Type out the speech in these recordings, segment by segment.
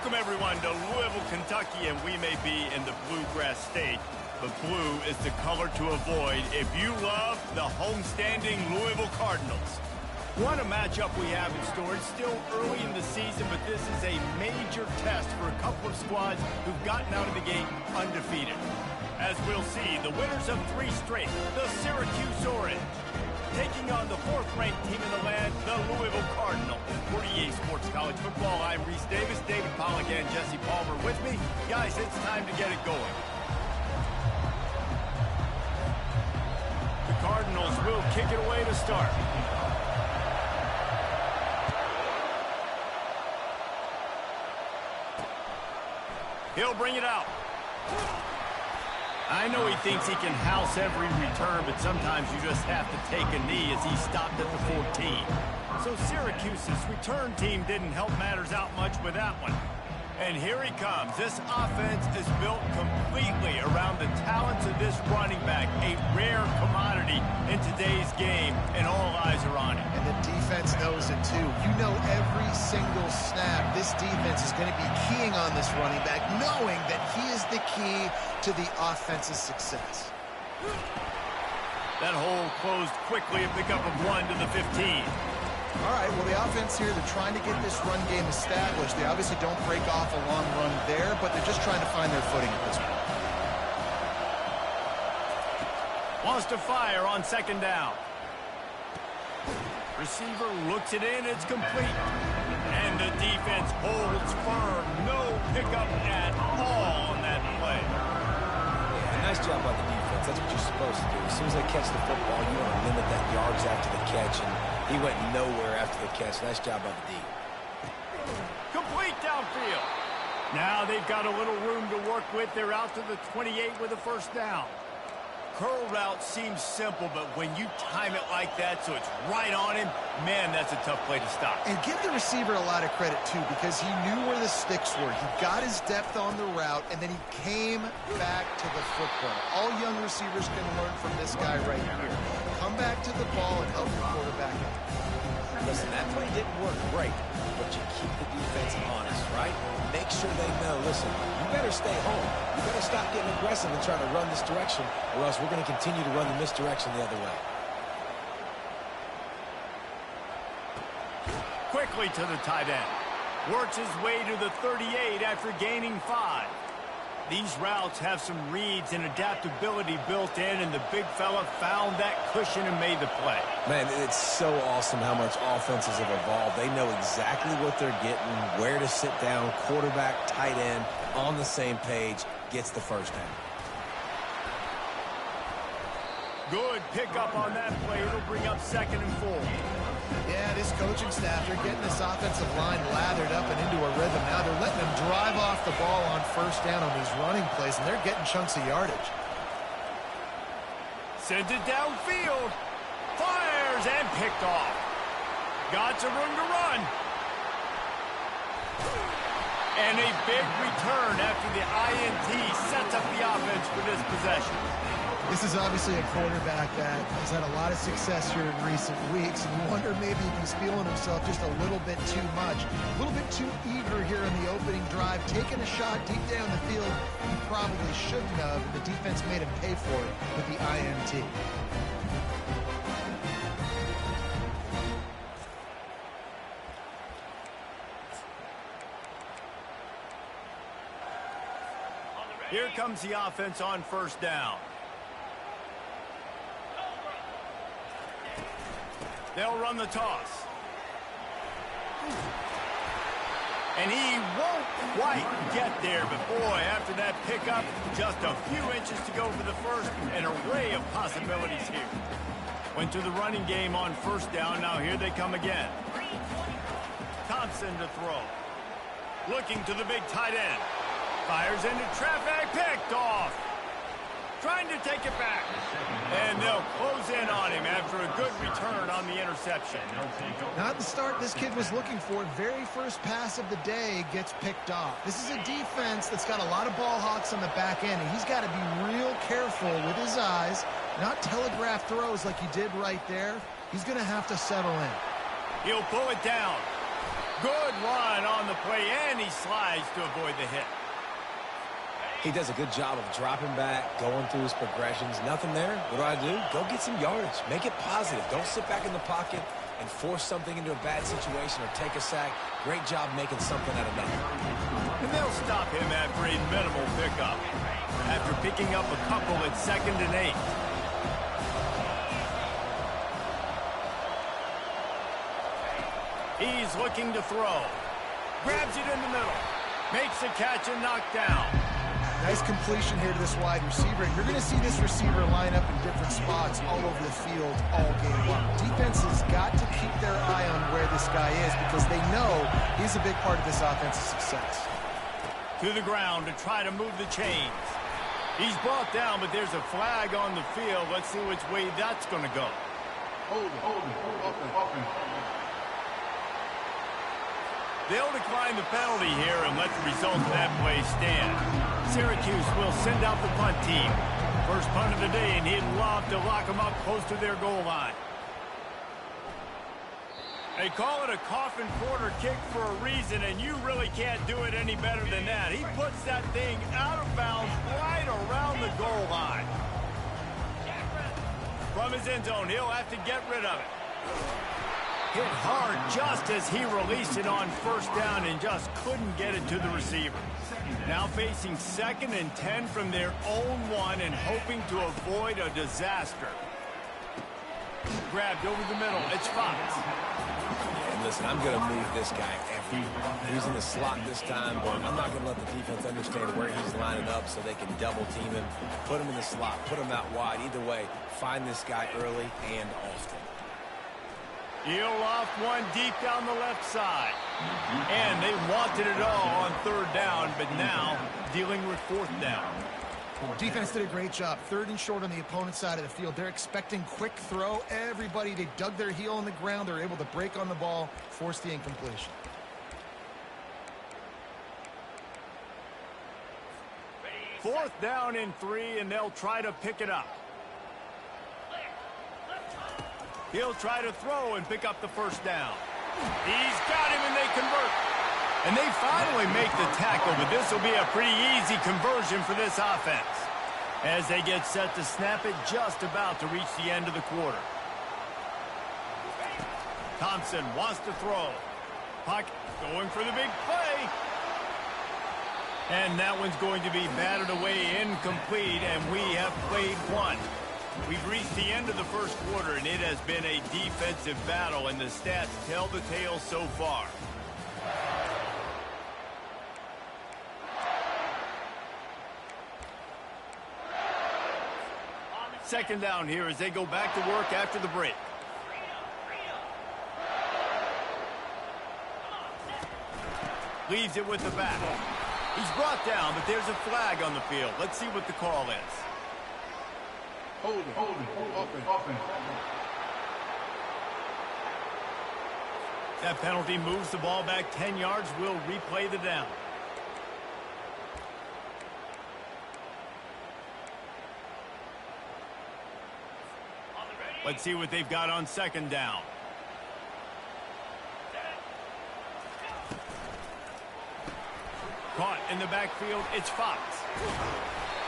Welcome, everyone, to Louisville, Kentucky, and we may be in the bluegrass state, but blue is the color to avoid if you love the homestanding Louisville Cardinals. What a matchup we have in store. It's still early in the season, but this is a major test for a couple of squads who've gotten out of the gate undefeated. As we'll see, the winners of 3 straight, the Syracuse Orange, taking on the 4th-ranked team in the land, the Louisville Cardinal. For EA Sports College Football, I'm Reese Davis, David Pollack, and Jesse Palmer with me. Guys, it's time to get it going. The Cardinals will kick it away to start. He'll bring it out. I know he thinks he can house every return, but sometimes you just have to take a knee as he stopped at the 14. So Syracuse's return team didn't help matters out much with that one. And here he comes. This offense is built completely around the talents of this running back, a rare commodity in today's game, and all eyes are on it. And the defense knows it too. You know every single snap this defense is going to be keying on this running back, knowing that he is the key to the offense's success. That hole closed quickly, a pickup of 1 to the 15. All right, well, the offense here, they're trying to get this run game established. They obviously don't break off a long run there, but they're just trying to find their footing at this point. Wants to fire on 2nd down. Receiver looks it in, it's complete. And the defense holds firm. No pickup at all on that play. Yeah, nice job by the defense. That's what you're supposed to do. As soon as they catch the football, you want to limit that yards after the catch, and he went nowhere after the catch. Nice job by the D. Complete downfield. Now they've got a little room to work with. They're out to the 28 with a 1st down. Curl route seems simple, but when you time it like that so it's right on him, man, that's a tough play to stop. And give the receiver a lot of credit, too, because he knew where the sticks were. He got his depth on the route, and then he came back to the football. All young receivers can learn from this guy right here. Come back to the ball and help your quarterback out. Listen, that play didn't work great, but you keep the defense honest, right? Make sure they know, listen, you better stay home. You better stop getting aggressive and trying to run this direction, or else we're going to continue to run the misdirection the other way. Quickly to the tight end. Works his way to the 38 after gaining 5. These routes have some reads and adaptability built in, and the big fella found that cushion and made the play. Man, it's so awesome how much offenses have evolved. They know exactly what they're getting, where to sit down, quarterback, tight end, on the same page, gets the 1st down. Good pickup on that play. It'll bring up 2nd and 4. Yeah, this coaching staff, they're getting this offensive line lathered up and into a rhythm. Now they're letting them drive off the ball on 1st down on these running plays, and they're getting chunks of yardage. Sends it downfield. Fires and picked off. Got some room to run. And a big return after the INT sets up the offense for this possession. This is obviously a quarterback that has had a lot of success here in recent weeks, and you wonder maybe if he's feeling himself just a little bit too much, a little bit too eager here in the opening drive, taking a shot deep down the field he probably shouldn't have, and the defense made him pay for it with the INT. Here comes the offense on 1st down. They'll run the toss. And he won't quite get there, but boy, after that pickup, just a few inches to go for the 1st, an array of possibilities here. Went to the running game on 1st down, now here they come again. Thompson to throw. Looking to the big tight end. Fires into traffic, picked off. Trying to take it back. And they'll close in on him after a good return on the interception. Not the start this kid was looking for. Very first pass of the day gets picked off. This is a defense that's got a lot of ball hawks on the back end, and he's got to be real careful with his eyes, not telegraph throws like he did right there. He's going to have to settle in. He'll pull it down. Good run on the play, and he slides to avoid the hit. He does a good job of dropping back, going through his progressions. Nothing there. What do? Go get some yardage. Make it positive. Don't sit back in the pocket and force something into a bad situation or take a sack. Great job making something out of nothing. And they'll stop him after a minimal pickup. After picking up a couple at 2nd and 8. He's looking to throw. Grabs it in the middle. Makes the catch and knocked down. Nice completion here to this wide receiver. And you're going to see this receiver line up in different spots all over the field all game long. Defense has got to keep their eye on where this guy is because they know he's a big part of this offensive success. To the ground to try to move the chains. He's brought down, but there's a flag on the field. Let's see which way that's going to go. Hold it. They'll decline the penalty here and let the result of that play stand. Syracuse will send out the punt team. First punt of the day, and he'd love to lock them up close to their goal line. They call it a coffin corner kick for a reason, and you really can't do it any better than that. He puts that thing out of bounds right around the goal line. From his end zone, he'll have to get rid of it. Hit hard just as he released it on first down and just couldn't get it to the receiver. Now facing 2nd and 10 from their own 1 and hoping to avoid a disaster. Grabbed over the middle. It's Fox. And listen, I'm going to move this guy everywhere. He's in the slot this time, but I'm not going to let the defense understand where he's lining up so they can double team him, put him in the slot, put him out wide. Either way, find this guy early and often. He'll loft one deep down the left side. And they wanted it all on 3rd down, but now dealing with 4th down. Defense did a great job. 3rd and short on the opponent's side of the field. They're expecting quick throw. Everybody, they dug their heel on the ground. They're able to break on the ball, force the incompletion. Fourth down and 3, and they'll try to pick it up. He'll try to throw and pick up the first down. He's got him, and they convert. And they finally make the tackle, but this will be a pretty easy conversion for this offense. As they get set to snap it, just about to reach the end of the quarter. Thompson wants to throw. Puck going for the big play. And that one's going to be batted away incomplete, and we have played 1. We've reached the end of the first quarter, and it has been a defensive battle, and the stats tell the tale so far. Second down here as they go back to work after the break. Leaves it with the back. He's brought down, but there's a flag on the field. Let's see what the call is. Hold it. Offense. That penalty moves the ball back 10 yards. We'll replay the down. Let's see what they've got on 2nd down. Caught in the backfield, it's Fox.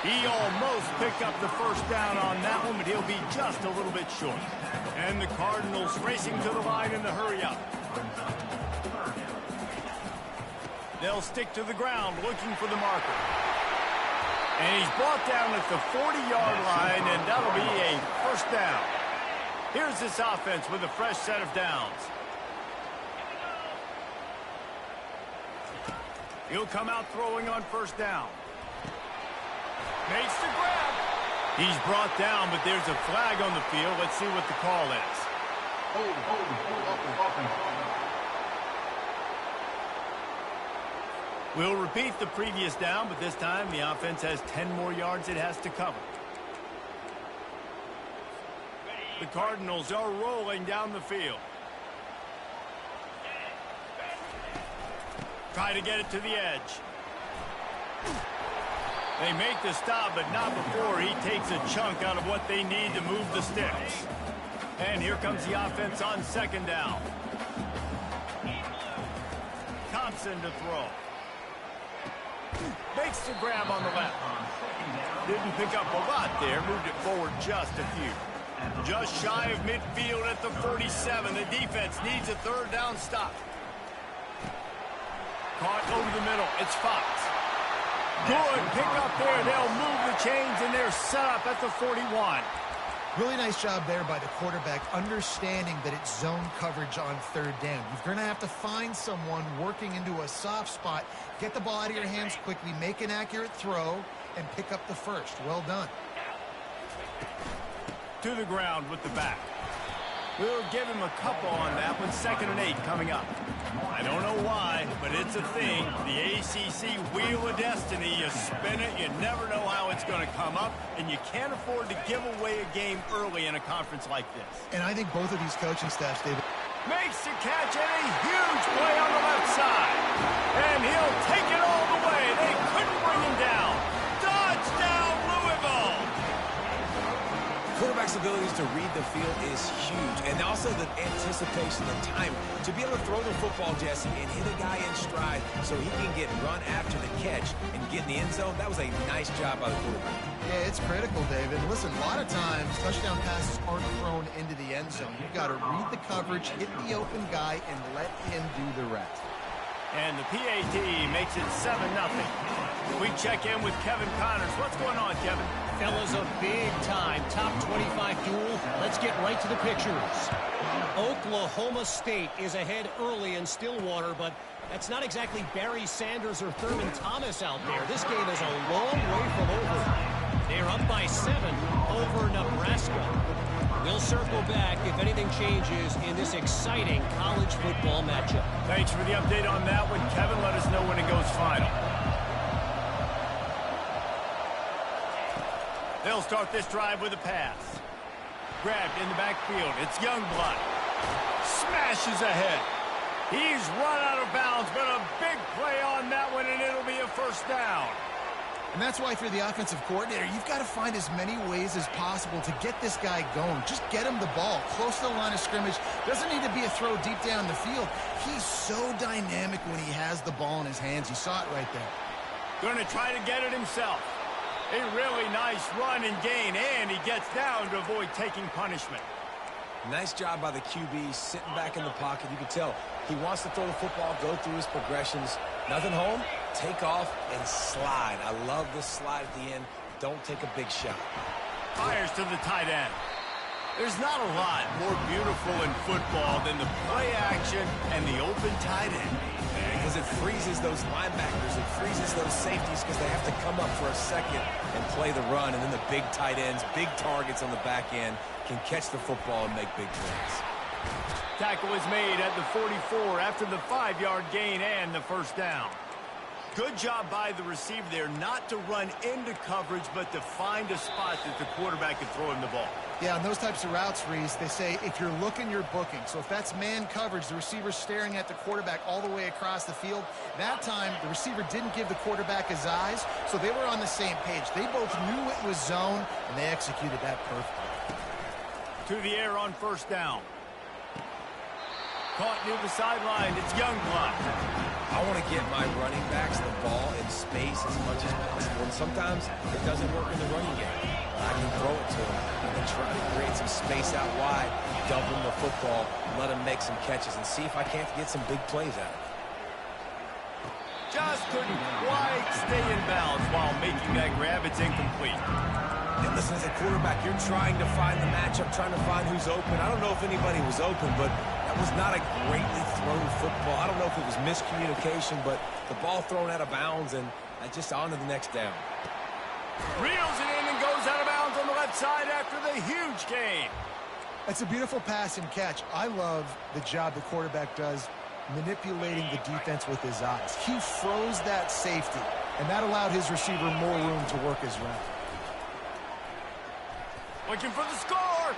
He almost picked up the first down on that one, but he'll be just a little bit short. And the Cardinals racing to the line in the hurry-up. They'll stick to the ground looking for the marker. And he's brought down at the 40-yard line, and that'll be a first down. Here's this offense with a fresh set of downs. He'll come out throwing on first down. Makes the grab. He's brought down, but there's a flag on the field. Let's see what the call is. Hold it. We'll repeat the previous down, but this time the offense has 10 more yards it has to cover. The Cardinals are rolling down the field. Try to get it to the edge. They make the stop, but not before he takes a chunk out of what they need to move the sticks. And here comes the offense on 2nd down. Jackson to throw. Makes the grab on the left. Didn't pick up a lot there. Moved it forward just a few. Just shy of midfield at the 37. The defense needs a third down stop. Caught over the middle. It's Fox. Good pick up there. They'll move the chains, and they're set up at the 41. Really nice job there by the quarterback, understanding that it's zone coverage on third down. You're going to have to find someone working into a soft spot, get the ball out of your hands quickly, make an accurate throw, and pick up the first. Well done. To the ground with the back. We'll give him a couple on that one. 2nd and 8 coming up. I don't know why, but it's a thing. The ACC Wheel of Destiny. You spin it, you never know how it's going to come up, and you can't afford to give away a game early in a conference like this. And I think both of these coaching staffs, David, makes the catch, and a huge play on the left side. And he'll take it all the way. They couldn't bring him down. Touchdown, Louisville! Quarterback's abilities to read the field is huge, and also the anticipation, the time to be able to throw the football, Jesse, and hit a guy in stride so he can get run after the catch and get in the end zone. That was a nice job by the quarterback. yeah, it's critical, David. Listen, a lot of times touchdown passes aren't thrown into the end zone. You've got to read the coverage, hit the open guy, and let him do the rest. And the PAT makes it 7-0. We check in with Kevin Connors. What's going on, Kevin? Fellas, a big-time top 25 duel. Let's get right to the pictures. Oklahoma State is ahead early in Stillwater, but that's not exactly Barry Sanders or Thurman Thomas out there. This game is a long way from over. They're up by 7 over Nebraska. We'll circle back if anything changes in this exciting college football matchup. Thanks for the update on that one, Kevin. Let us know when it goes final. They'll start this drive with a pass. Grabbed in the backfield. It's Youngblood. Smashes ahead. He's run out of bounds, but a big play on that one, and it'll be a first down. And that's why, if you're the offensive coordinator, you've got to find as many ways as possible to get this guy going. Just get him the ball close to the line of scrimmage. Doesn't need to be a throw deep down the field. He's so dynamic when he has the ball in his hands. You saw it right there. Going to try to get it himself. A really nice run and gain, and he gets down to avoid taking punishment. Nice job by the QB, sitting back in the pocket. You can tell he wants to throw the football, go through his progressions. Nothing home, take off, and slide. I love this slide at the end. Don't take a big shot. Fires to the tight end. There's not a lot more beautiful in football than the play action and the open tight end. Because it freezes those linebackers, it freezes those safeties because they have to come up for a second and play the run. And then the big tight ends, big targets on the back end, can catch the football and make big plays. Tackle is made at the 44 after the 5-yard gain and the first down. Good job by the receiver there not to run into coverage, but to find a spot that the quarterback can throw him the ball. Yeah, on those types of routes, Reese, they say if you're looking, you're booking. So if that's man coverage, the receiver's staring at the quarterback all the way across the field. That time, the receiver didn't give the quarterback his eyes, so they were on the same page. They both knew it was zone, and they executed that perfectly. To the air on first down. Caught near the sideline. It's Youngblood. I want to get my running backs the ball in space as much as possible. And sometimes it doesn't work in the running game. I can throw it to him. I can try to create some space out wide, dump him the football, let him make some catches, and see if I can't get some big plays out of it. Just couldn't quite stay in bounds while making that grab. It's incomplete. And listen, as a quarterback, you're trying to find the matchup, trying to find who's open. I don't know if anybody was open, but that was not a greatly thrown football. I don't know if it was miscommunication, but the ball thrown out of bounds, and just on to the next down. Reels it in and goes out of bounds on the left side after the huge gain. That's a beautiful pass and catch. I love the job the quarterback does manipulating the defense with his eyes. He froze that safety, and that allowed his receiver more room to work his route. Looking for the score.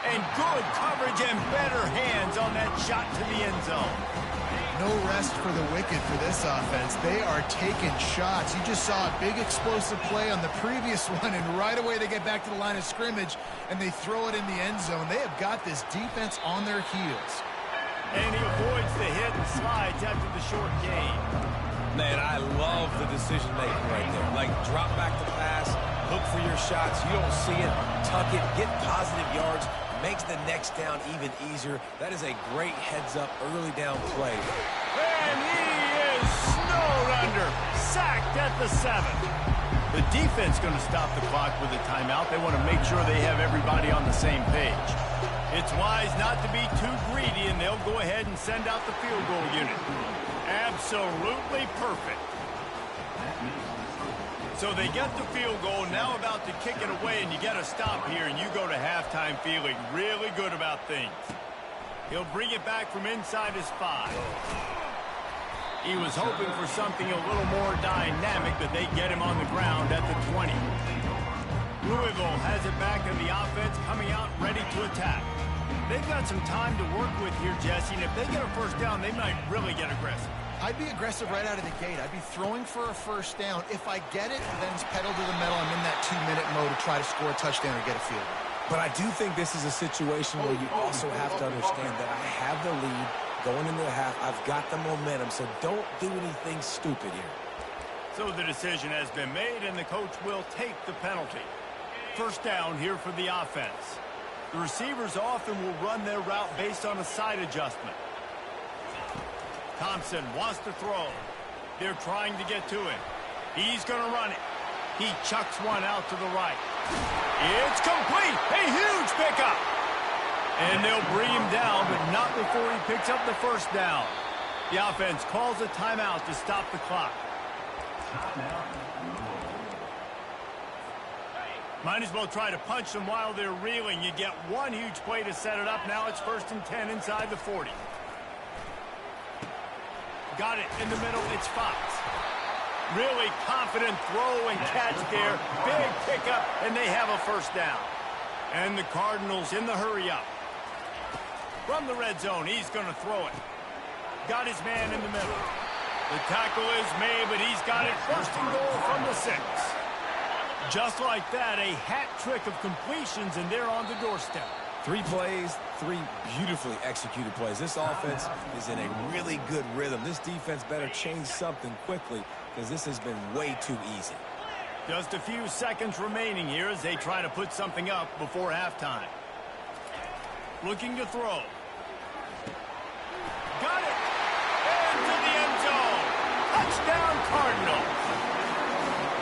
And good coverage and better hands on that shot to the end zone. No rest for the wicked for this offense. They are taking shots. You just saw a big explosive play on the previous one, and right away they get back to the line of scrimmage, and they throw it in the end zone. They have got this defense on their heels. And he avoids the hit and slides after the short gain. Man, I love the decision-making right there. Like, drop back the pass, look for your shots. You don't see it, tuck it, get positive yards, makes the next down even easier. That is a great heads-up early down play. And he is snowed under, sacked at the 7. The defense going to stop the clock with a timeout. They want to make sure they have everybody on the same page. It's wise not to be too greedy, and they'll go ahead and send out the field goal unit. Absolutely perfect. So they get the field goal, now about to kick it away, and you get a stop here, and you go to halftime feeling really good about things. He'll bring it back from inside his 5. He was hoping for something a little more dynamic, but they get him on the ground at the 20. Louisville has it back in the offense, coming out ready to attack. They've got some time to work with here, Jesse, and if they get a first down, they might really get aggressive. I'd be aggressive right out of the gate. I'd be throwing for a first down. If I get it, then it's pedal to the metal. I'm in that 2-minute mode to try to score a touchdown or get a field goal. But I do think this is a situation where you also have to understand that I have the lead going into the half. I've got the momentum, so don't do anything stupid here. So the decision has been made, and the coach will take the penalty. First down here for the offense. The receivers often will run their route based on a side adjustment. Thompson wants to throw. They're trying to get to him. He's going to run it. He chucks one out to the right. It's complete. A huge pickup. And they'll bring him down, but not before he picks up the first down. The offense calls a timeout to stop the clock. Might as well try to punch them while they're reeling. You get one huge play to set it up. Now it's 1st and 10 inside the 40. Got it in the middle. It's Fox. Really confident throw and catch there. Big pickup, and they have a first down. And the Cardinals in the hurry up. From the red zone, he's going to throw it. Got his man in the middle. The tackle is made, but he's got it. 1st and goal from the 6. Just like that, a hat trick of completions, and they're on the doorstep. 3 plays, 3 beautifully executed plays. This offense is in a really good rhythm. This defense better change something quickly because this has been way too easy. Just a few seconds remaining here as they try to put something up before halftime. Looking to throw. Got it! Into the end zone! Touchdown, Cardinals!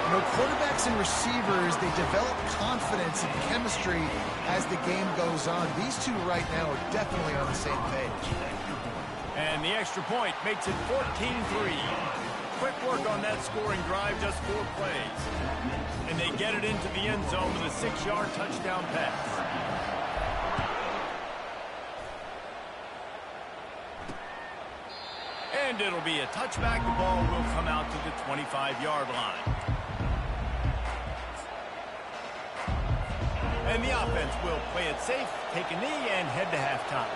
You know, quarterbacks and receivers, they develop confidence and chemistry as the game goes on. These two right now are definitely on the same page. And the extra point makes it 14-3. Quick work on that scoring drive, just 4 plays. And they get it into the end zone with a 6-yard touchdown pass. And it'll be a touchback. The ball will come out to the 25-yard line. And the offense will play it safe, take a knee, and head to halftime.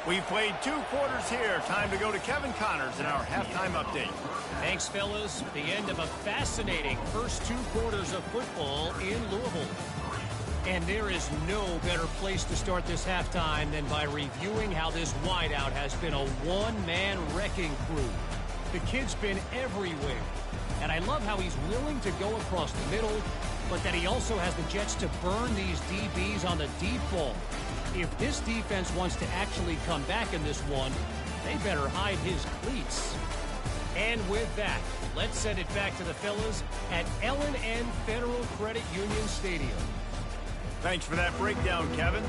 We've played 2 quarters here. Time to go to Kevin Connors in our halftime update. Thanks, fellas. The end of a fascinating first 2 quarters of football in Louisville. And there is no better place to start this halftime than by reviewing how this wideout has been a one-man wrecking crew. The kid's been everywhere. And I love how he's willing to go across the middle, but that he also has the jets to burn these DBs on the deep ball. If this defense wants to actually come back in this one, they better hide his cleats. And with that, let's send it back to the fellas at L&N Federal Credit Union Stadium. Thanks for that breakdown, Kevin.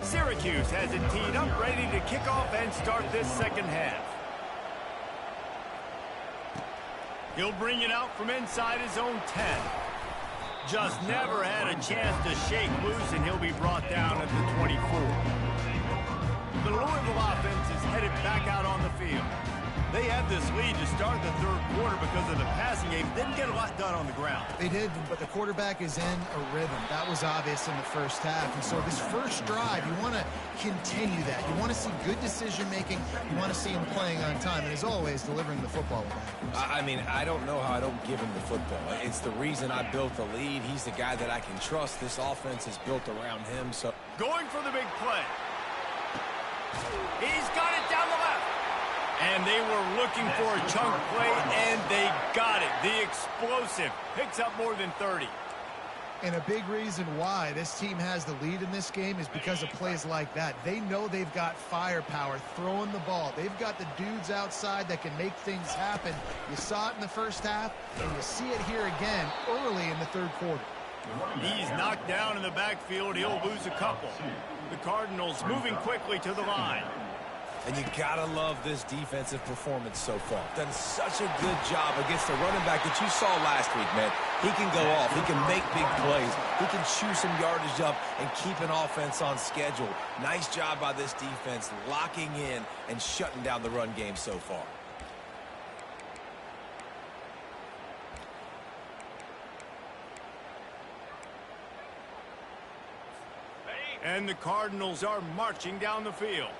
Syracuse has it teed up, ready to kick off and start this second half. He'll bring it out from inside his own 10. Just never had a chance to shake loose, and he'll be brought down at the 24. the Louisville offense is headed back out on the field. They had this lead to start the third quarter because of the passing game. Didn't get a lot done on the ground. They did, but the quarterback is in a rhythm. That was obvious in the first half. And so this first drive, you want to continue that. You want to see good decision-making. You want to see him playing on time. And as always, delivering the football with accuracy. I mean, I don't know how I don't give him the football. It's the reason I built the lead. He's the guy that I can trust. This offense is built around him. So going for the big play. He's got it down the left. And they were looking for a chunk play, and they got it. The explosive picks up more than 30. And a big reason why this team has the lead in this game is because of plays like that. They know they've got firepower throwing the ball. They've got the dudes outside that can make things happen. You saw it in the first half, and you see it here again early in the third quarter. He's knocked down in the backfield. He'll lose a couple. The Cardinals moving quickly to the line. And you gotta love this defensive performance so far. Done such a good job against the running back that you saw last week, man. He can go off. He can make big plays. He can chew some yardage up and keep an offense on schedule. Nice job by this defense locking in and shutting down the run game so far. And the Cardinals are marching down the field.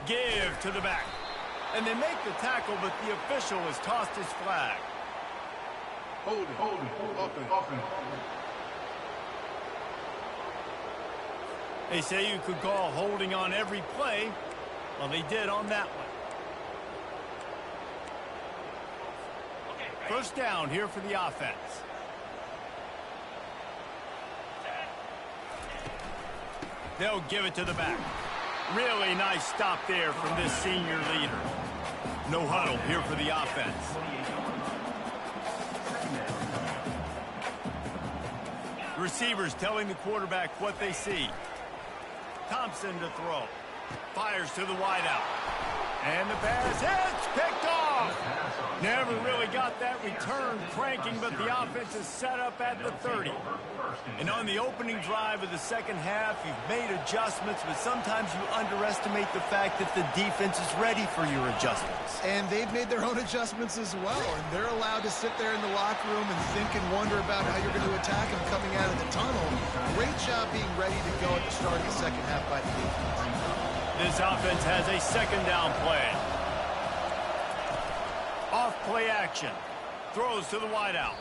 Give to the back. And they make the tackle, but the official has tossed his flag. Hold it, offense. They say you could call holding on every play. Well, they did on that one. First down here for the offense. They'll give it to the back. Really nice stop there from this senior leader. No huddle here for the offense. The receivers telling the quarterback what they see. Thompson to throw. Fires to the wideout. And the pass hits, picked off. Never really got that return cranking, but the offense is set up at the 30. And on the opening drive of the second half, you've made adjustments, but sometimes you underestimate the fact that the defense is ready for your adjustments. And they've made their own adjustments as well, and they're allowed to sit there in the locker room and think and wonder about how you're going to attack them coming out of the tunnel. Great job being ready to go at the start of the second half by the defense. This offense has a second down play. Off play action. Throws to the wideout.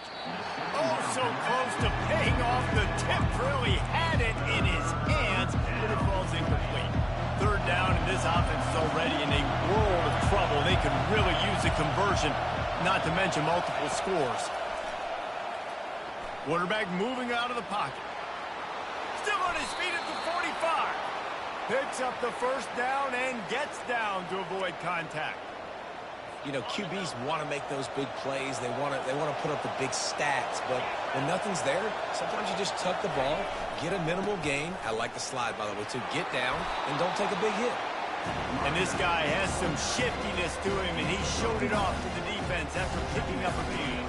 Oh, so close to paying off. The tip really had it in his hands, but it falls incomplete. Third down, and this offense is already in a world of trouble. They could really use a conversion, not to mention multiple scores. Quarterback moving out of the pocket. Still on his feet at the 45. Picks up the first down and gets down to avoid contact. You know, QBs want to make those big plays. They want to put up the big stats. But when nothing's there, sometimes you just tuck the ball, get a minimal gain. I like the slide, by the way, too. Get down and don't take a big hit. And this guy has some shiftiness to him, and he showed it off to the defense after picking up a few.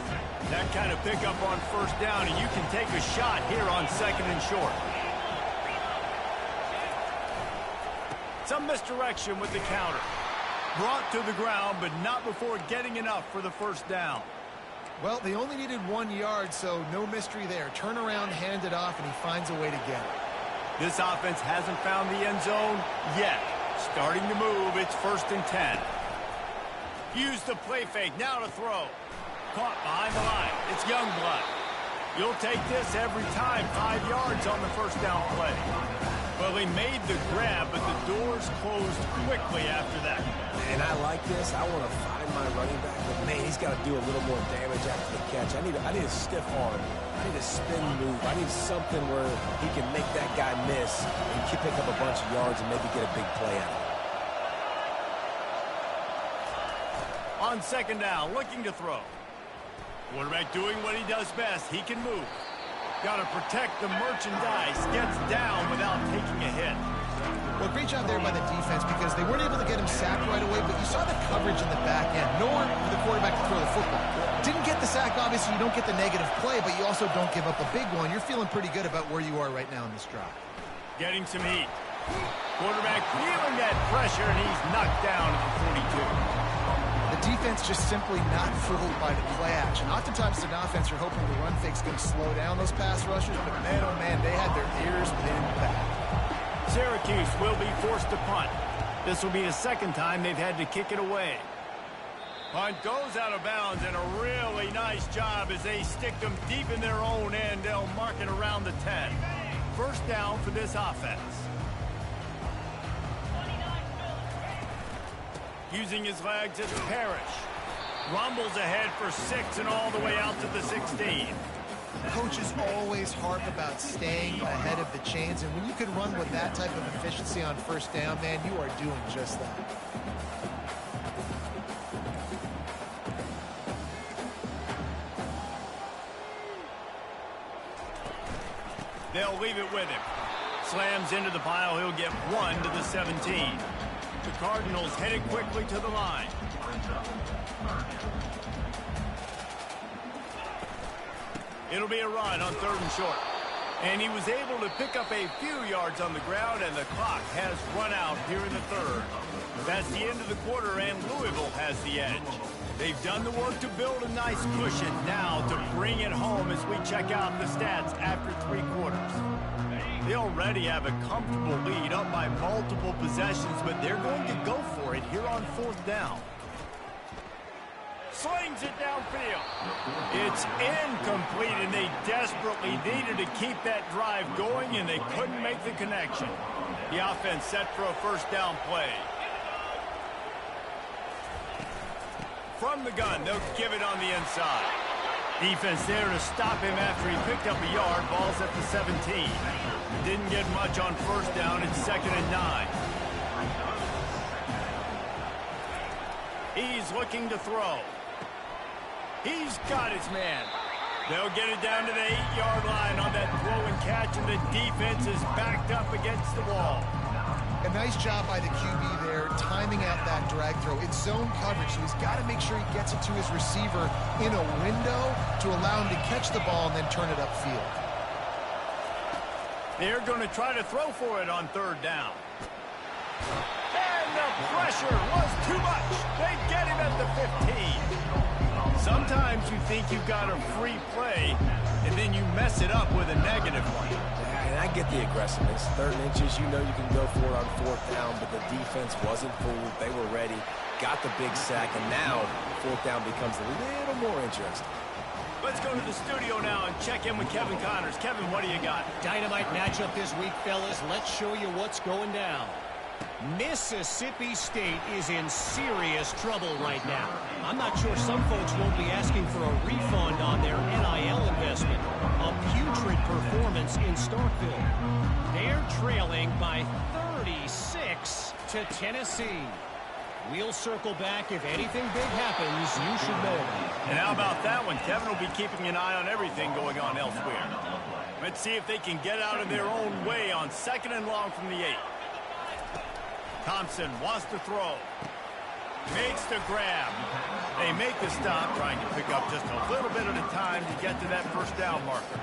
That kind of pickup on first down, and you can take a shot here on second and short. Some misdirection with the counter. Brought to the ground, but not before getting enough for the first down. Well, they only needed 1 yard, so no mystery there. Turn around, hand it off, and he finds a way to get it. This offense hasn't found the end zone yet. Starting to move, it's 1st and 10. Use the play fake, now to throw. Caught behind the line. It's Youngblood. You'll take this every time. 5 yards on the first down play. Well, he made the grab, but the doors closed quickly after that. And I like this. I want to find my running back, but man, he's got to do a little more damage after the catch. I need a stiff arm. I need a spin move. I need something where he can make that guy miss and pick up a bunch of yards and maybe get a big play out of it. On second down, looking to throw. Quarterback doing what he does best. He can move. Got to protect the merchandise. Gets down without taking a hit. Well, great job there by the defense because they weren't able to get him sacked right away, but you saw the coverage in the back end. Nowhere for the quarterback to throw the football. Didn't get the sack, obviously, you don't get the negative play, but you also don't give up a big one. You're feeling pretty good about where you are right now in this drive. Getting some heat. Quarterback feeling that pressure, and he's knocked down at the 42. The defense just simply not fooled by the play action. Oftentimes, as an offense, you're hoping the run fake's going to slow down those pass rushers, but man, oh man, they had their ears in the back. Syracuse will be forced to punt. This will be the second time they've had to kick it away. Punt goes out of bounds, and a really nice job as they stick them deep in their own end. They'll mark it around the 10. First down for this offense. Using his legs, it's Parrish. Rumbles ahead for 6 and all the way out to the 16. Coaches always harp about staying ahead of the chains, and when you can run with that type of efficiency on first down, man, you are doing just that. They'll leave it with him. Slams into the pile. He'll get 1 to the 17. The Cardinals headed quickly to the line. It'll be a run on 3rd and short. And he was able to pick up a few yards on the ground, and the clock has run out here in the 3rd. That's the end of the quarter, and Louisville has the edge. They've done the work to build a nice cushion. Now to bring it home as we check out the stats after 3 quarters. They already have a comfortable lead up by multiple possessions, but they're going to go for it here on 4th down. Slings it downfield. It's incomplete, and they desperately needed to keep that drive going, and they couldn't make the connection. The offense set for a first down play. From the gun, they'll give it on the inside. Defense there to stop him after he picked up a yard. Ball's at the 17. Didn't get much on first down. It's 2nd and 9. He's looking to throw. He's got his man. They'll get it down to the 8-yard line on that throw and catch, and the defense is backed up against the wall. A nice job by the QB there, timing out that drag throw. It's zone coverage, so he's got to make sure he gets it to his receiver in a window to allow him to catch the ball and then turn it upfield. They're going to try to throw for it on 3rd down. And the pressure was too much. They get him at the 15. Sometimes you think you've got a free play, and then you mess it up with a negative one. Yeah, and I get the aggressiveness. 3rd and inches, you know you can go for it on 4th down, but the defense wasn't fooled. They were ready, got the big sack, and now 4th down becomes a little more interesting. Let's go to the studio now and check in with Kevin Connors. Kevin, what do you got? Dynamite matchup this week, fellas. Let's show you what's going down. Mississippi State is in serious trouble right now. I'm not sure some folks won't be asking for a refund on their NIL investment. A putrid performance in Starkville. They're trailing by 36 to Tennessee. We'll circle back. If anything big happens, you should know about it. And how about that one? Kevin will be keeping an eye on everything going on elsewhere. Let's see if they can get out of their own way on 2nd and long from the 8. Thompson wants to throw. Makes the grab. They make the stop, trying to pick up just a little bit at a time to get to that first down marker.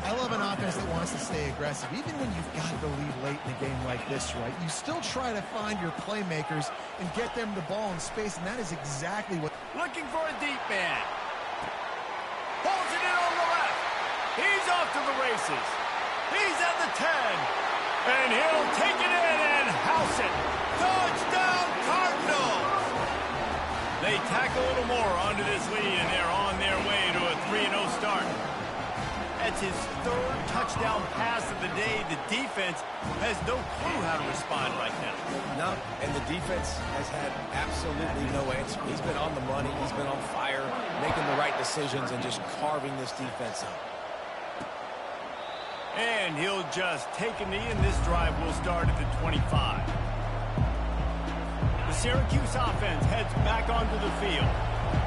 I love an offense that wants to stay aggressive. Even when you've got the lead late in a game like this, right, you still try to find your playmakers and get them the ball in space, and that is exactly what... Looking for a deep man. Pulls it in on the left. He's off to the races. He's at the 10. And he'll take it in and house it. Touchdown, Cardinals! They tack a little more onto this lead, and they're on their way to a 3-0 start. That's his 3rd touchdown pass of the day. The defense has no clue how to respond right now. No, and the defense has had absolutely no answer. He's been on the money. He's been on fire, making the right decisions and just carving this defense up. And he'll just take a knee, and this drive will start at the 25. The Syracuse offense heads back onto the field.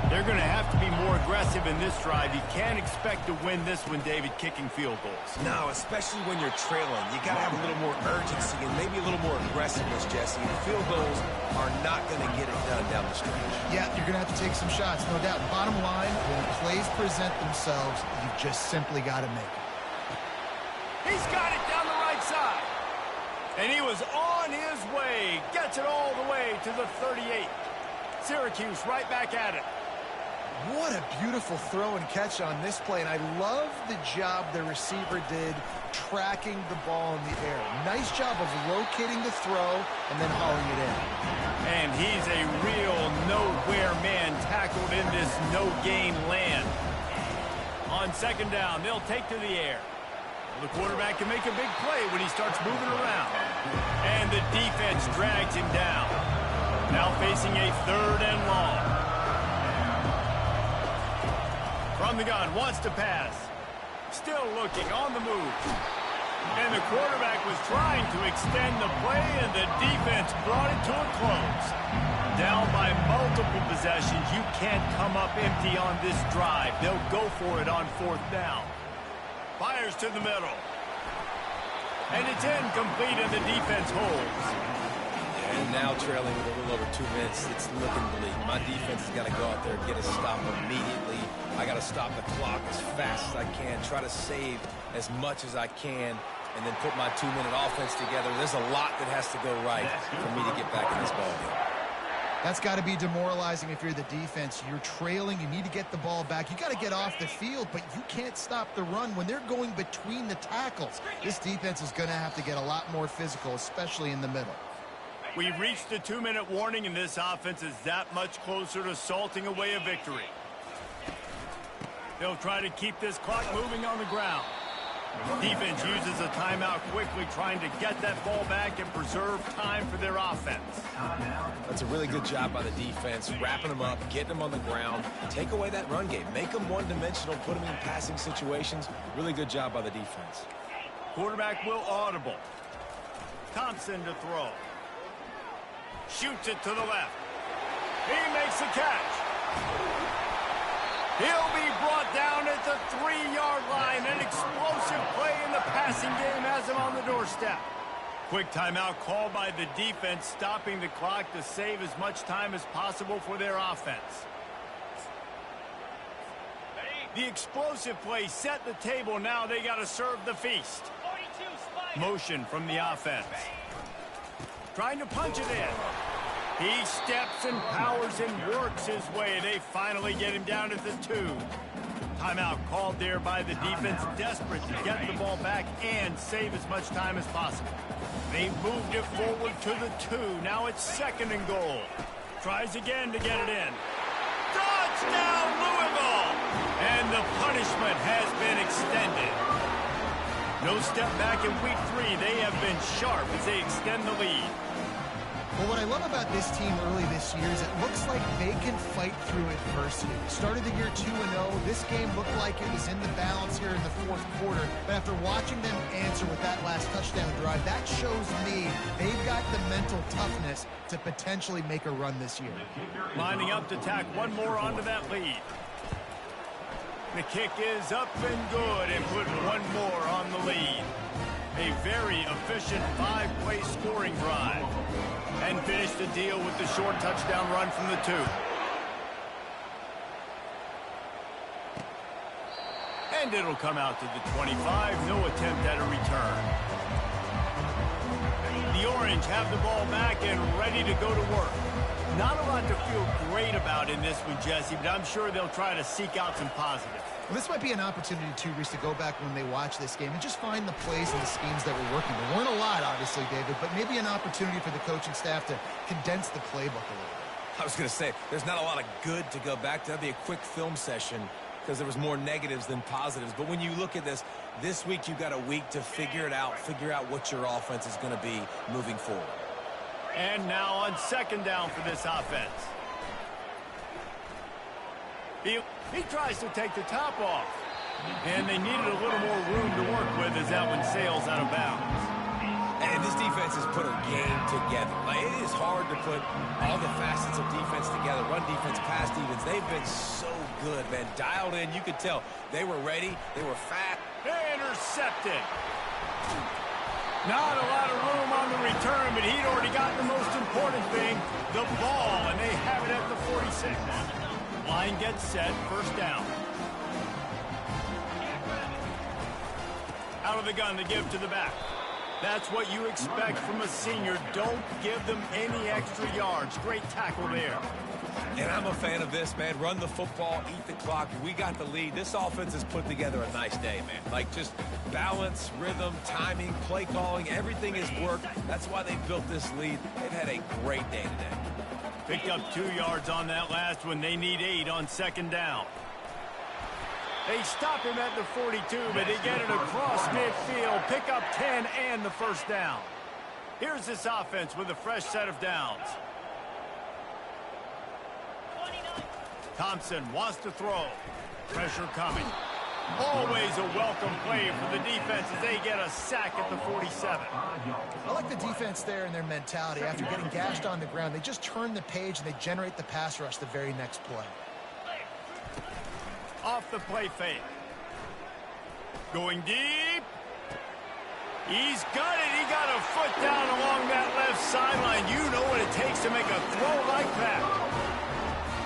They're going to have to be more aggressive in this drive. You can't expect to win this one, David, kicking field goals. No, especially when you're trailing. You got to have a little more urgency and maybe a little more aggressiveness, Jesse. And field goals are not going to get it done down the stretch. Yeah, you're going to have to take some shots, no doubt. Bottom line, when plays present themselves, you just simply got to make it. He's got it down the right side. And he was on his way. Gets it all the way to the 38. Syracuse right back at it. What a beautiful throw and catch on this play, and I love the job the receiver did tracking the ball in the air. Nice job of locating the throw and then hauling it in. And he's a real nowhere man tackled in this no-gain land. On second down, they'll take to the air. The quarterback can make a big play when he starts moving around. And the defense drags him down. Now facing a 3rd and long. From the gun, wants to pass. Still looking, on the move. And the quarterback was trying to extend the play, and the defense brought it to a close. Down by multiple possessions, you can't come up empty on this drive. They'll go for it on 4th down. Fires to the middle. And it's incomplete, and the defense holds. And now trailing with a little over 2 minutes, it's looking bleak. My defense has got to go out there and get a stop immediately. I got to stop the clock as fast as I can, try to save as much as I can, and then put my 2-minute offense together. There's a lot that has to go right for me to get back in this ballgame. That's got to be demoralizing if you're the defense. You're trailing. You need to get the ball back. You got to get off the field, but you can't stop the run when they're going between the tackles. This defense is going to have to get a lot more physical, especially in the middle. We've reached the 2-minute warning, and this offense is that much closer to salting away a victory. They'll try to keep this clock moving on the ground. Defense uses a timeout quickly, trying to get that ball back and preserve time for their offense. That's a really good job by the defense, wrapping them up, getting them on the ground, take away that run game, make them one-dimensional, put them in passing situations. Really good job by the defense. Quarterback will audible. Thompson to throw. Shoots it to the left. He makes the catch. He'll be brought down at the 3-yard line. An explosive play in the passing game has him on the doorstep. Quick timeout called by the defense, stopping the clock to save as much time as possible for their offense. The explosive play set the table. Now they got to serve the feast. Motion from the offense. Trying to punch it in. He steps and powers and works his way. They finally get him down at the 2. Timeout called there by the defense, desperate to get the ball back and save as much time as possible. They moved it forward to the 2. Now it's 2nd and goal. Tries again to get it in. Touchdown, Louisville! And the punishment has been extended. No step back in week 3. They have been sharp as they extend the lead. Well, what I love about this team early this year is it looks like they can fight through adversity. Started the year 2-0. This game looked like it was in the balance here in the 4th quarter. But after watching them answer with that last touchdown drive, that shows me they've got the mental toughness to potentially make a run this year. Lining up to tack one more onto that lead. The kick is up and good, and put one more on the lead. A very efficient 5-play scoring drive. And finish the deal with the short touchdown run from the 2. And it'll come out to the 25. No attempt at a return. The Orange have the ball back and ready to go to work. Not a lot to feel great about in this one, Jesse, but I'm sure they'll try to seek out some positives. Well, this might be an opportunity, too, Reese, to go back when they watch this game and just find the plays and the schemes that were working. There weren't a lot, obviously, David, but maybe an opportunity for the coaching staff to condense the playbook a little bit. I was going to say, there's not a lot of good to go back to. That'd be a quick film session because there was more negatives than positives. But when you look at this week you got a week to figure it out, figure out what your offense is going to be moving forward. And now on 2nd down for this offense. He tries to take the top off. And they needed a little more room to work with as that one sails out of bounds. And Man, this defense has put a game together. Like, it is hard to put all the facets of defense together. Run defense, pass defense. They've been so good, man. Dialed in. You could tell they were ready. They were fast. Intercepted. Not a lot of room on the return, but he'd already got the most important thing, the ball, and they have it at the 46. Line gets set, first down. Out of the gun to give to the back. That's what you expect from a senior. Don't give them any extra yards. Great tackle there. And I'm a fan of this, man. Run the football, eat the clock. We got the lead. This offense has put together a nice day, man. Like, just balance, rhythm, timing, play calling, everything has worked. That's why they built this lead. They've had a great day today. Picked up 2 yards on that last one. They need 8 on second down. They stop him at the 42, but they get it across midfield. Pick up 10 and the first down. Here's this offense with a fresh set of downs. Thompson wants to throw. Pressure coming. Always a welcome play for the defense as they get a sack at the 47. I like the defense there and their mentality. After getting gashed on the ground, they just turn the page and they generate the pass rush the very next play. Off the play fake. Going deep. He's got it. He got a foot down along that left sideline. You know what it takes to make a throw like that.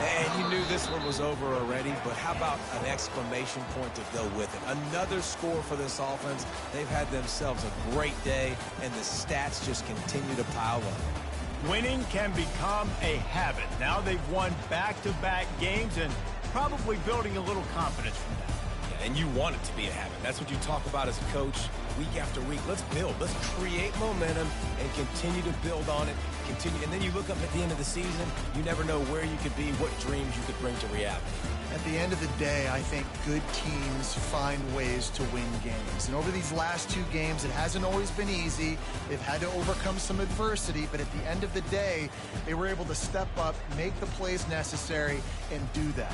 And you knew this one was over already, but how about an exclamation point to go with it? Another score for this offense. They've had themselves a great day, and the stats just continue to pile up. Winning can become a habit. Now they've won back-to-back games and probably building a little confidence from that. Yeah, and you want it to be a habit. That's what you talk about as a coach week after week. Let's build. Let's create momentum and continue to build on it. Continue, and then you look up at the end of the season, you never know where you could be, what dreams you could bring to reality. At the end of the day, I think good teams find ways to win games. And over these last 2 games, it hasn't always been easy. They've had to overcome some adversity, but at the end of the day, they were able to step up, make the plays necessary, and do that.